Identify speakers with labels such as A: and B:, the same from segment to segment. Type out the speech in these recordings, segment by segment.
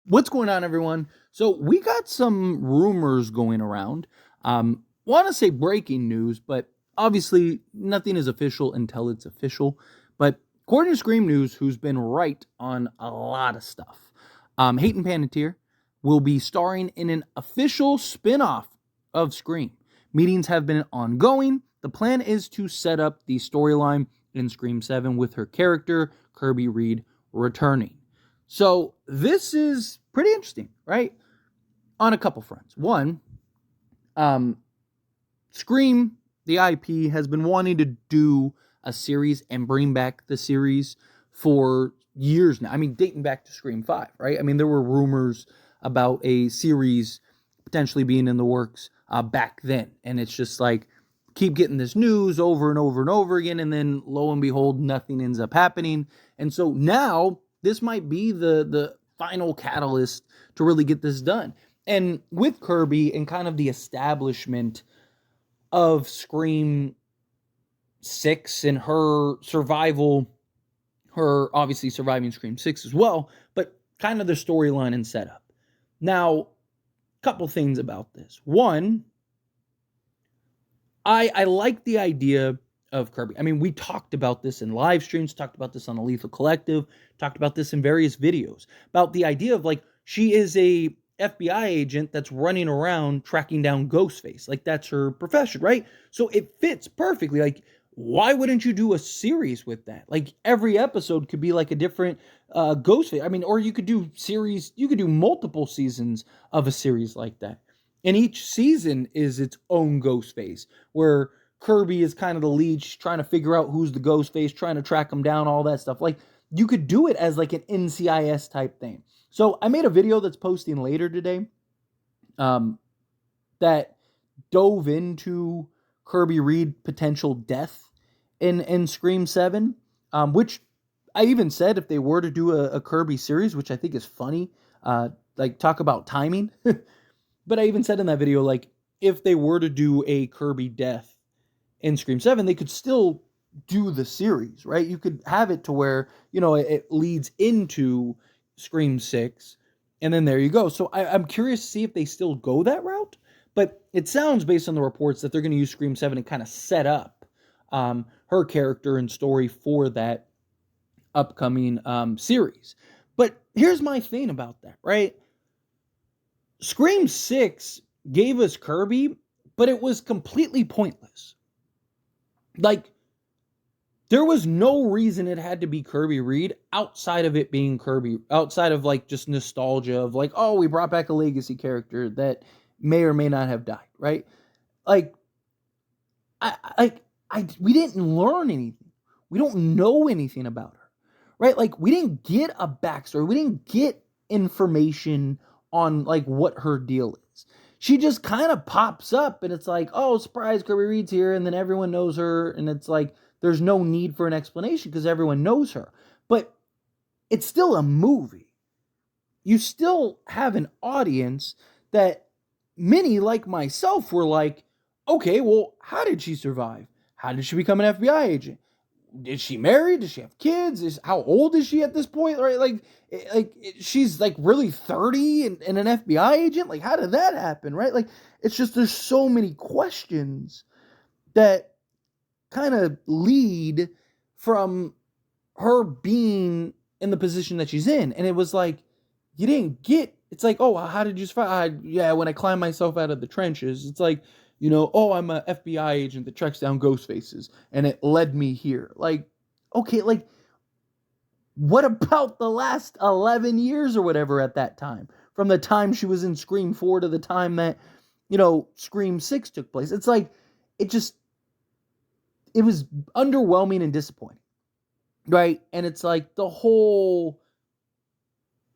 A: What's going on, everyone? So we got some rumors going around. Want to say breaking news, but obviously nothing is official until it's official. But according to Scream News, who's been right on a lot of stuff, Hayden Panettiere will be starring in an official spinoff of Scream. Meetings have been ongoing. The plan is to set up the storyline in Scream 7 with her character, Kirby Reed, returning. So this is pretty interesting, right? On a couple fronts. One, um, Scream, the IP, has been wanting to do a series and bring back the series for years now. I mean, dating back to Scream 5, right? I mean, there were rumors about a series potentially being in the works back then. And it's just like, keep getting this news over and over and over again. And then lo and behold, nothing ends up happening. And so now this might be the final catalyst to really get this done. And with Kirby and kind of the establishment of Scream 6 and her survival, her obviously surviving Scream 6 as well, but kind of the storyline and setup. Now, couple things about this. One, I like the idea of Kirby. I mean, we talked about this in live streams, talked about this on the Lethal Collective, talked about this in various videos about the idea of like she is a FBI agent that's running around tracking down Ghostface. Like that's her profession, right? So it fits perfectly. Like, why wouldn't you do a series with that? Like every episode could be like a different Ghostface. I mean, or you could do series, you could do multiple seasons of a series like that. And each season is its own Ghostface, where Kirby is kind of the lead. She's trying to figure out who's the Ghostface, trying to track him down, all that stuff. Like, you could do it as like an NCIS type thing. So I made a video that's posting later today that dove into Kirby Reed potential death in Scream 7, which I even said if they were to do a Kirby series, which I think is funny, like talk about timing. But I even said in that video, like, if they were to do a Kirby death in Scream 7, they could still do the series, right? You could have it to where, it leads into Scream 6, and then there you go. So I'm curious to see if they still go that route, but it sounds, based on the reports, that they're going to use Scream 7 to kind of set up her character and story for that upcoming series. But here's my thing about that, right? Scream 6 gave us Kirby, but it was completely pointless. Like, there was no reason it had to be Kirby Reed outside of it being Kirby, outside of like just nostalgia of like, oh, we brought back a legacy character that may or may not have died, right? Like, we didn't learn anything. We don't know anything about her, right? Like, we didn't get a backstory. We didn't get information on like what her deal is. She just kind of pops up and it's like, oh, surprise, Kirby Reed's here, and then everyone knows her, and it's like there's no need for an explanation because everyone knows her. But it's still a movie. You still have an audience that many, like myself, were like, okay, well, how did she survive? How did she become an FBI agent? Is she married? Does she have kids? How old is she at this point? Right? She's like really 30 and an FBI agent. Like, how did that happen? Right? Like, it's just there's so many questions that kind of lead from her being in the position that she's in. And it was like, you didn't get, it's like, oh, how did you survive? Yeah, when I climbed myself out of the trenches, it's like, oh, I'm an FBI agent that tracks down ghost faces, and it led me here. Like, okay, like, what about the last 11 years or whatever at that time? From the time she was in Scream 4 to the time that, Scream 6 took place. It's like, it was underwhelming and disappointing, right? And it's like the whole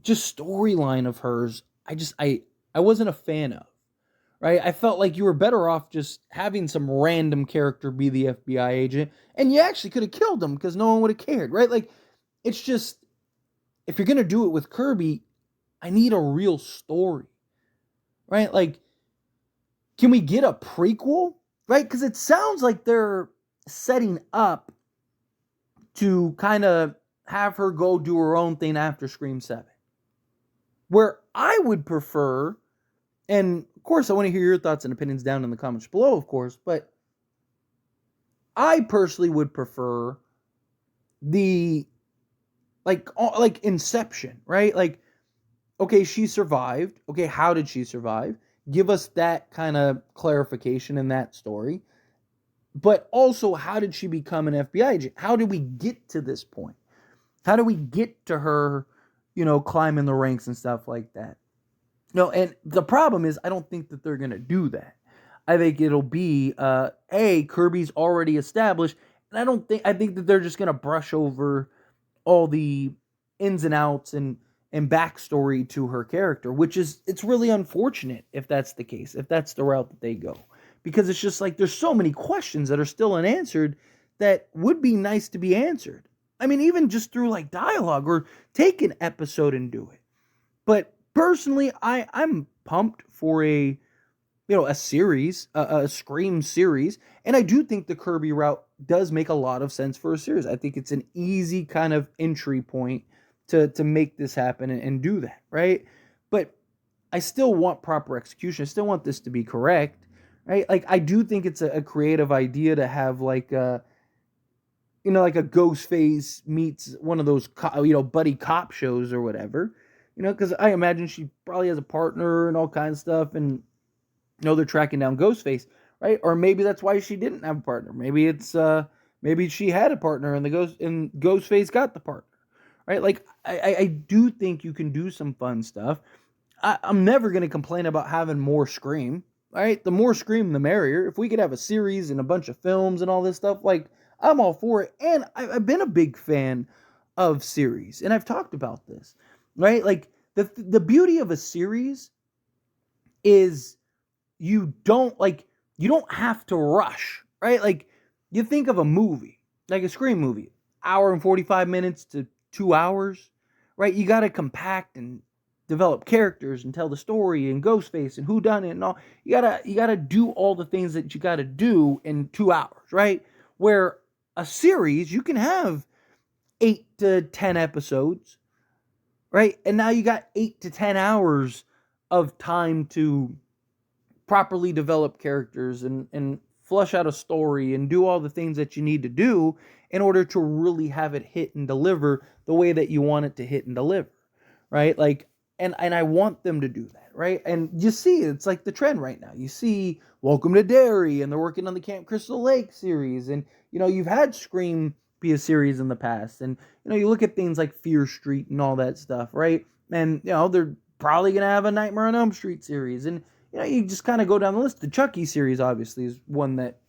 A: just storyline of hers, I wasn't a fan of. Right? I felt like you were better off just having some random character be the FBI agent, and you actually could have killed him because no one would have cared, right? Like, it's just, if you're going to do it with Kirby, I need a real story, right? Like, can we get a prequel, right? Because it sounds like they're setting up to kind of have her go do her own thing after Scream 7. Where I would prefer, and of course I want to hear your thoughts and opinions down in the comments below, of course, but I personally would prefer the like Inception, right? Like, okay, she survived. Okay, how did she survive? Give us that kind of clarification in that story. But also, how did she become an FBI agent? How did we get to this point? How do we get to her, climbing the ranks and stuff like that? No, and the problem is, I don't think that they're going to do that. I think it'll be, Kirby's already established, and I think that they're just going to brush over all the ins and outs and backstory to her character, it's really unfortunate if that's the case, if that's the route that they go. Because it's just like there's so many questions that are still unanswered that would be nice to be answered. I mean, even just through like dialogue, or take an episode and do it. But personally, I'm pumped for a series, a Scream series, and I do think the Kirby route does make a lot of sense for a series. I think it's an easy kind of entry point to make this happen and do that, right? But I still want proper execution. I still want this to be correct, right? Like, I do think it's a creative idea to have like a Ghostface meets one of those buddy cop shows or whatever, because I imagine she probably has a partner and all kinds of stuff, and they're tracking down Ghostface, right? Or maybe that's why she didn't have a partner. Maybe it's maybe she had a partner and Ghostface got the partner, right? Like, I do think you can do some fun stuff. I'm never going to complain about having more Scream, right? The more Scream, the merrier. If we could have a series and a bunch of films and all this stuff, like, I'm all for it. And I've been a big fan of series, and I've talked about this, right? Like, the beauty of a series is you don't have to rush, right? Like, you think of a movie, like a Scream movie, hour and 45 minutes to 2 hours, right? You got to compact and develop characters and tell the story and Ghostface and whodunit and all. You gotta do all the things that you gotta do in 2 hours, right? Where a series, you can have 8 to 10 episodes, right? And now you got 8 to 10 hours of time to properly develop characters and flush out a story and do all the things that you need to do in order to really have it hit and deliver the way that you want it to hit and deliver, right? Like, and I want them to do that, right? And you see, it's like the trend right now. You see Welcome to Derry, and they're working on the Camp Crystal Lake series, and you've had Scream be a series in the past, and you look at things like Fear Street and all that stuff, right? And they're probably gonna have a Nightmare on Elm Street series, and you just kind of go down the list. The Chucky series, obviously, is one that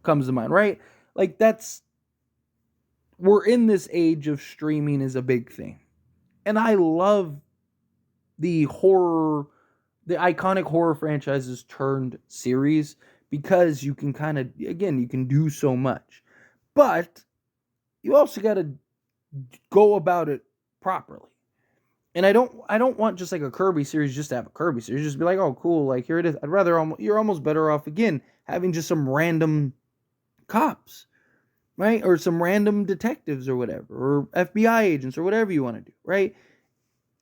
A: comes to mind, right? Like, we're in this age of streaming is a big thing. And I love the iconic horror franchises turned series, because you can kind of, again, you can do so much. But you also got to go about it properly. And I don't want just like a Kirby series just to have a Kirby series. Just be like, oh, cool, like, here it is. I'd rather, you're almost better off, again, having just some random cops, right? Or some random detectives or whatever, or FBI agents or whatever you want to do, right?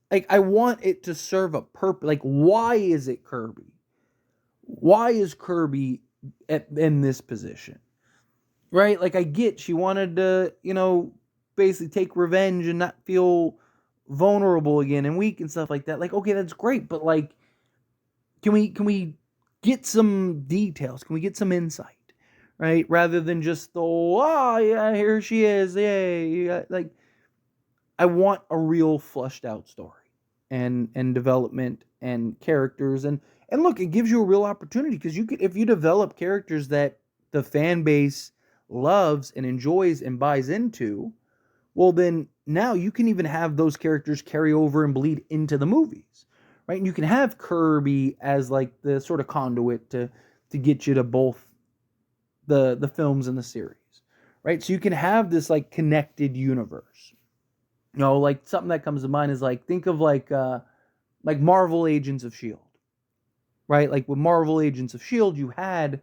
A: Like, I want it to serve a purpose. Like, why is it Kirby? Why is Kirby in this position? Right? Like, I get she wanted to, basically take revenge and not feel vulnerable again and weak and stuff like that. Like, okay, that's great, but like, can we get some details? Can we get some insight? Right? Rather than just the, oh yeah, here she is, yay. Like, I want a real flushed out story and development and characters, and look, it gives you a real opportunity, because if you develop characters that the fan base loves and enjoys and buys into, well, then now you can even have those characters carry over and bleed into the movies, right? And you can have Kirby as like the sort of conduit to get you to both the films and the series, right? So you can have this like connected universe. Like, something that comes to mind is like, think of like Marvel Agents of S.H.I.E.L.D., right? Like, with Marvel Agents of S.H.I.E.L.D., you had,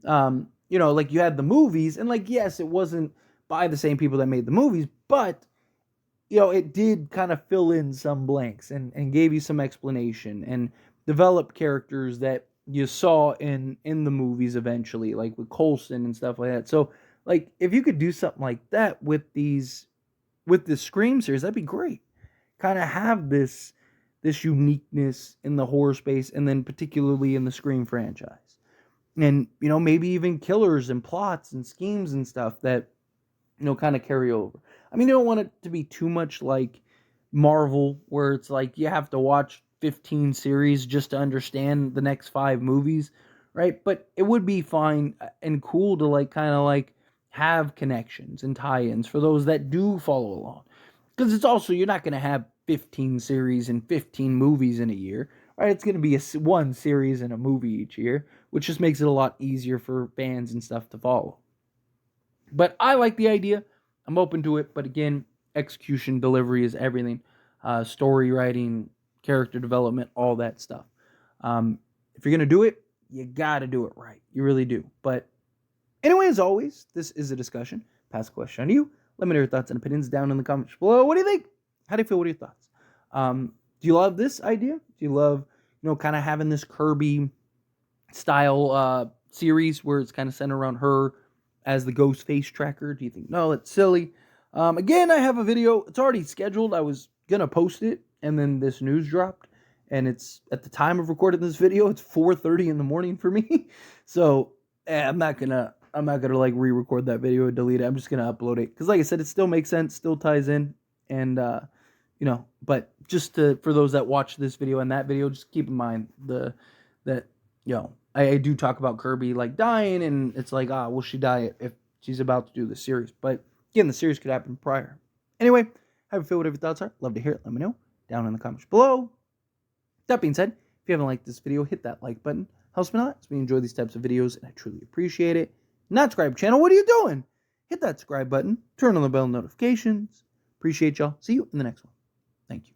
A: like, you had the movies, and like, yes, it wasn't by the same people that made the movies, but it did kind of fill in some blanks and gave you some explanation and developed characters that you saw in the movies eventually, like with Coulson and stuff like that. So, like, if you could do something like that with this Scream series, that'd be great. Kind of have this uniqueness in the horror space, and then particularly in the Scream franchise, and maybe even killers and plots and schemes and stuff that kind of carry over. I mean, you don't want it to be too much like Marvel, where it's like you have to watch 15 series just to understand the next 5 movies, right? But it would be fine and cool to like kind of like have connections and tie-ins for those that do follow along. Because it's also, you're not going to have 15 series and 15 movies in a year, right? It's going to be one series and a movie each year, which just makes it a lot easier for fans and stuff to follow. But I like the idea. I'm open to it. But again, execution, delivery is everything. Story writing, character development, all that stuff. If you're going to do it, you got to do it right. You really do. But anyway, as always, this is a discussion. Pass a question on to you. Let me know your thoughts and opinions down in the comments below. What do you think? How do you feel? What are your thoughts? Do you love this idea? Do you love, kind of having this Kirby style series where it's kind of centered around her as the Ghostface tracker? Do you think, no, that's silly? Again, I have a video. It's already scheduled. I was going to post it, and then this news dropped. And it's, at the time of recording this video, it's 4:30 in the morning for me. So, I'm not gonna like re-record that video and delete it. I'm just gonna upload it. Because like I said, it still makes sense, still ties in. And, but just for those that watch this video and that video, just keep in mind that I do talk about Kirby like dying, and it's like, will she die if she's about to do the series? But again, the series could happen prior. Anyway, how you feel, whatever your thoughts are. Love to hear it. Let me know down in the comments below. That being said, if you haven't liked this video, hit that like button. Helps me a lot. So we enjoy these types of videos, and I truly appreciate it. Not subscribe channel, what are you doing? Hit that subscribe button. Turn on the bell notifications. Appreciate y'all. See you in the next one. Thank you.